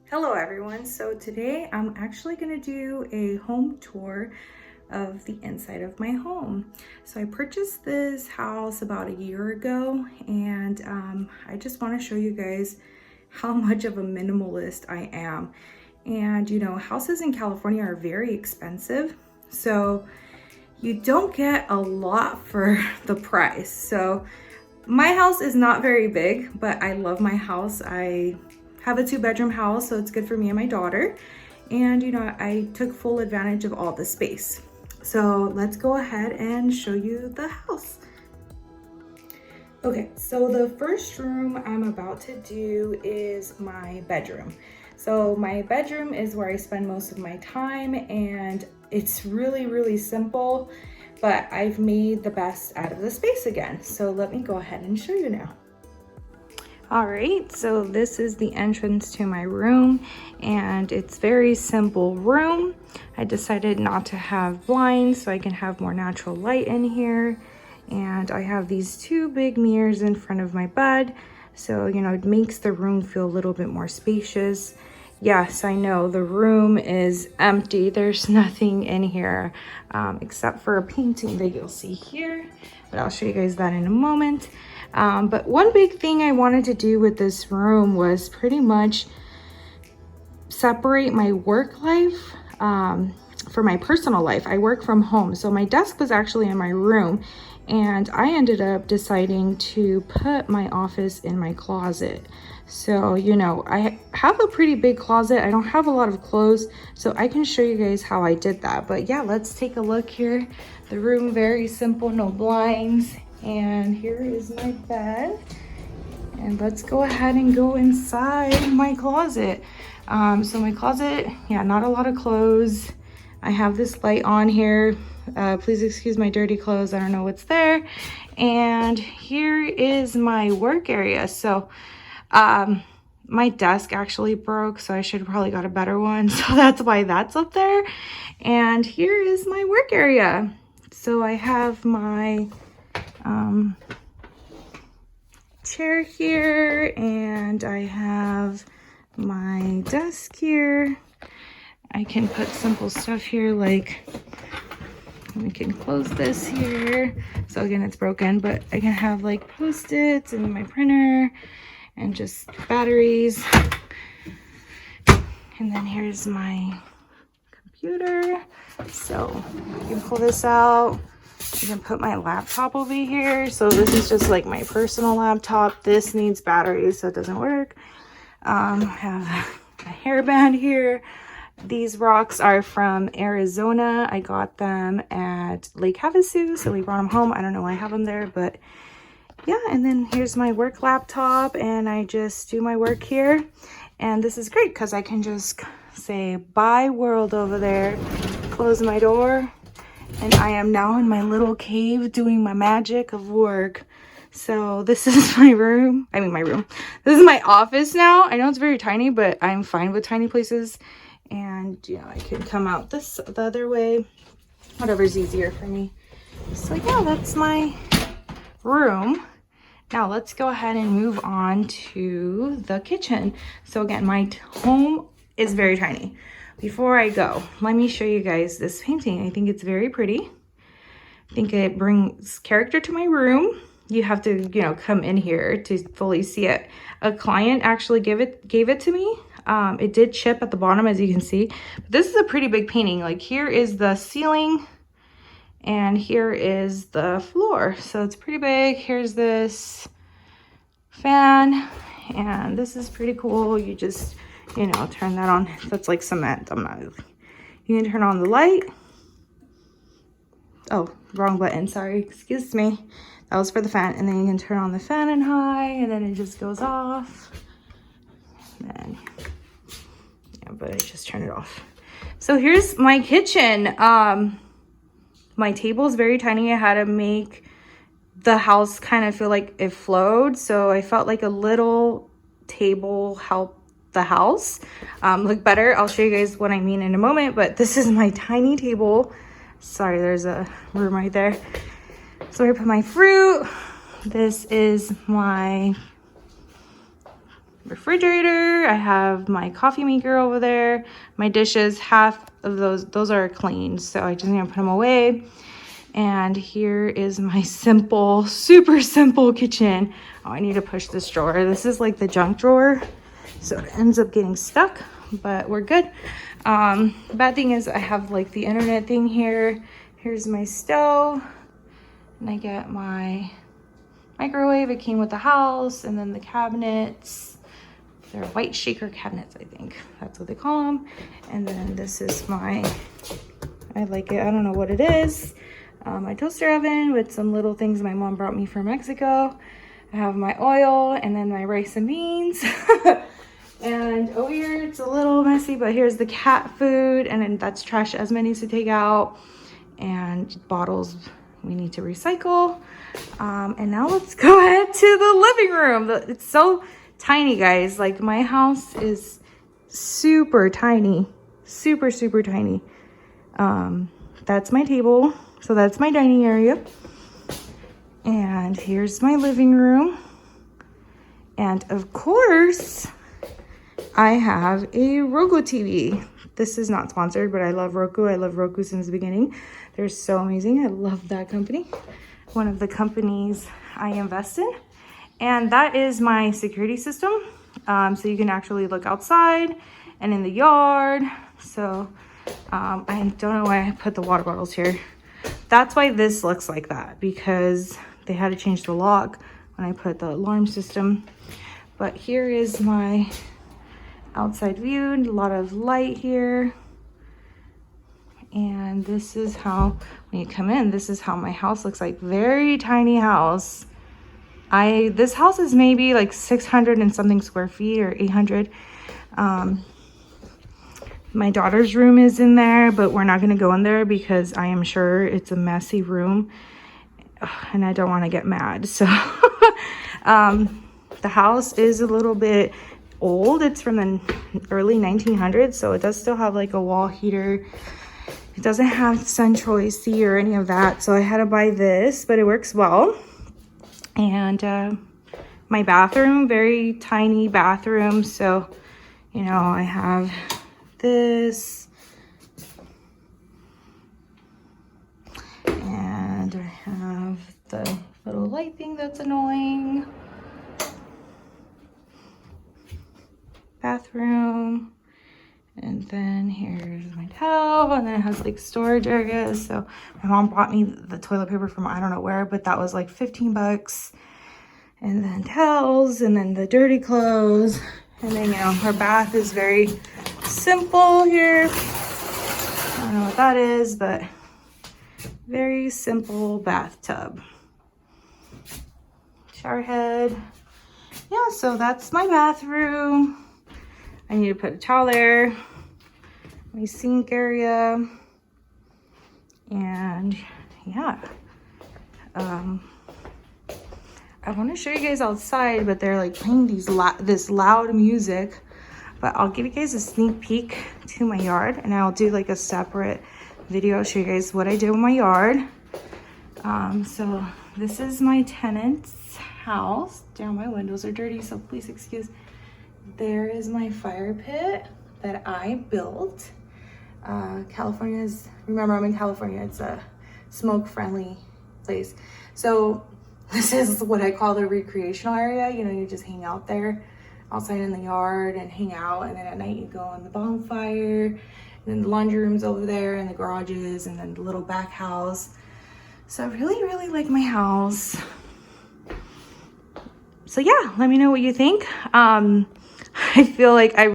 Hello everyone. So today I'm actually going to do a home tour of the inside of my home. So I purchased this house about a year ago, and I just want to show you guys how much of a minimalist I am. And you know, houses in California are very expensive, so you don't get a lot for the price. So my house is not very big, but I love my house. I have a 2-bedroom house, so it's good for me and my daughter. And you know, I took full advantage of all the space. So let's go ahead and show you the house. Okay, so the first room I'm about to do is my bedroom. So my bedroom is where I spend most of my time, and it's really simple, but I've made the best out of the space again. So let me go ahead and show you now. All right, so this is the entrance to my room, and it's very simple room. I decided not to have blinds so I can have more natural light in here. And I have these 2 big mirrors in front of my bed. So, you know, it makes the room feel a little bit more spacious. Yes, I know the room is empty. There's nothing in here except for a painting that you'll see here, but I'll show you guys that in a moment. But one big thing I wanted to do with this room was pretty much separate my work life for my personal life. I work from home, so my desk was actually in my room, and I ended up deciding to put my office in my closet. So, you know, I have a pretty big closet. I don't have a lot of clothes, so I can show you guys how I did that. But yeah, let's take a look here. The room, very simple, no blinds. And here is my bed. And let's go ahead and go inside my closet. So my closet, yeah, not a lot of clothes. I have this light on here. Please excuse my dirty clothes. I don't know what's there. And here is my work area. So my desk actually broke, so I should have probably got a better one. So that's why that's up there. And here is my work area. So I have my chair here, and I have my desk here. I can put simple stuff here, like we can close this here. So again, it's broken, but I can have like Post-its and my printer and just batteries. And then here's my computer. So you can pull this out. You can put my laptop over here. So this is just like my personal laptop. This needs batteries, so it doesn't work. I have a hairband here. These rocks are from Arizona. I got them at Lake Havasu, so we brought them home. I don't know why I have them there, but yeah. And then here's my work laptop, and I just do my work here. And this is great because I can just say bye world over there, close my door, and I am now in my little cave doing my magic of work. So this is my room. I mean, my room. This is my office now. I know it's very tiny, but I'm fine with tiny places. And, you know, I can come out the other way. Whatever's easier for me. So, yeah, that's my room. Now, let's go ahead and move on to the kitchen. So, again, my home is very tiny. Before I go, let me show you guys this painting. I think it's very pretty. I think it brings character to my room. You have to, you know, come in here to fully see it. A client actually gave it to me. It did chip at the bottom, as you can see. But this is a pretty big painting. Like, here is the ceiling, and here is the floor. So it's pretty big. Here's this fan, and this is pretty cool. You just, you know, turn that on. That's like cement. You can turn on the light. Oh, wrong button. Sorry. Excuse me. That was for the fan. And then you can turn on the fan in high, and then it just goes off. And then, yeah, but I just turn it off. So here's my kitchen. My table is very tiny. I had to make the house kind of feel like it flowed. So I felt like a little table helped the house look better. I'll show you guys what I mean in a moment, but this is my tiny table. Sorry, there's a room right there. So I put my fruit. This is my refrigerator. I have my coffee maker over there. My dishes, half of those are clean, so I just need to put them away. And here is my simple, super simple kitchen. Oh, I need to push this drawer. This is like the junk drawer, so it ends up getting stuck, but we're good. Bad thing is I have like the internet thing here. Here's my stove, and I get my microwave. It came with the house, and then the cabinets. They're white shaker cabinets, I think. That's what they call them. And then this is my, I like it, I don't know what it is. My toaster oven with some little things my mom brought me from Mexico. I have my oil and then my rice and beans. And over here, it's a little messy, but here's the cat food, and then that's trash Esme needs to take out, and bottles we need to recycle. And now let's go ahead to the living room. It's so tiny, guys. Like, my house is super tiny, super tiny. That's my table, so that's my dining area, and here's my living room. And of course I have a Roku TV. This is not sponsored, but I love Roku. I love Roku since the beginning. They're so amazing. I love that company. One of the companies I invest in. And that is my security system. So you can actually look outside and in the yard. So I don't know why I put the water bottles here. That's why this looks like that, because they had to change the lock when I put the alarm system. But here is my outside view, a lot of light here. And this is how, when you come in, this is how my house looks like. Very tiny house. This house is maybe like 600 and something square feet, or 800. My daughter's room is in there, but we're not going to go in there because I am sure it's a messy room and I don't want to get mad. So the house is a little bit old. It's from the early 1900s, so it does still have like a wall heater. It doesn't have central AC or any of that, so I had to buy this, but it works well. And my bathroom, very tiny bathroom, so you know, I have this, and I have the little light thing that's annoying. Bathroom, and then here's my towel, and then it has like storage areas. So my mom bought me the toilet paper from I don't know where, but that was like 15 bucks. And then towels, and then the dirty clothes, and then, you know, her bath is very simple here. I don't know what that is, but very simple bathtub. Shower head. Yeah, so that's my bathroom. I need to put a towel there. My sink area. And yeah. I want to show you guys outside, but they're like playing this loud music. But I'll give you guys a sneak peek to my yard, and I'll do like a separate video, show you guys what I did with my yard. So this is my tenant's house. Damn, my windows are dirty, so please excuse. There is my fire pit that I built. California's, remember I'm in California, it's a smoke-friendly place. So this is what I call the recreational area. You know, you just hang out there outside in the yard and hang out, and then at night you go on the bonfire, and then the laundry room's over there, and the garages, and then the little back house. So I really like my house. So yeah, let me know what you think. I feel like I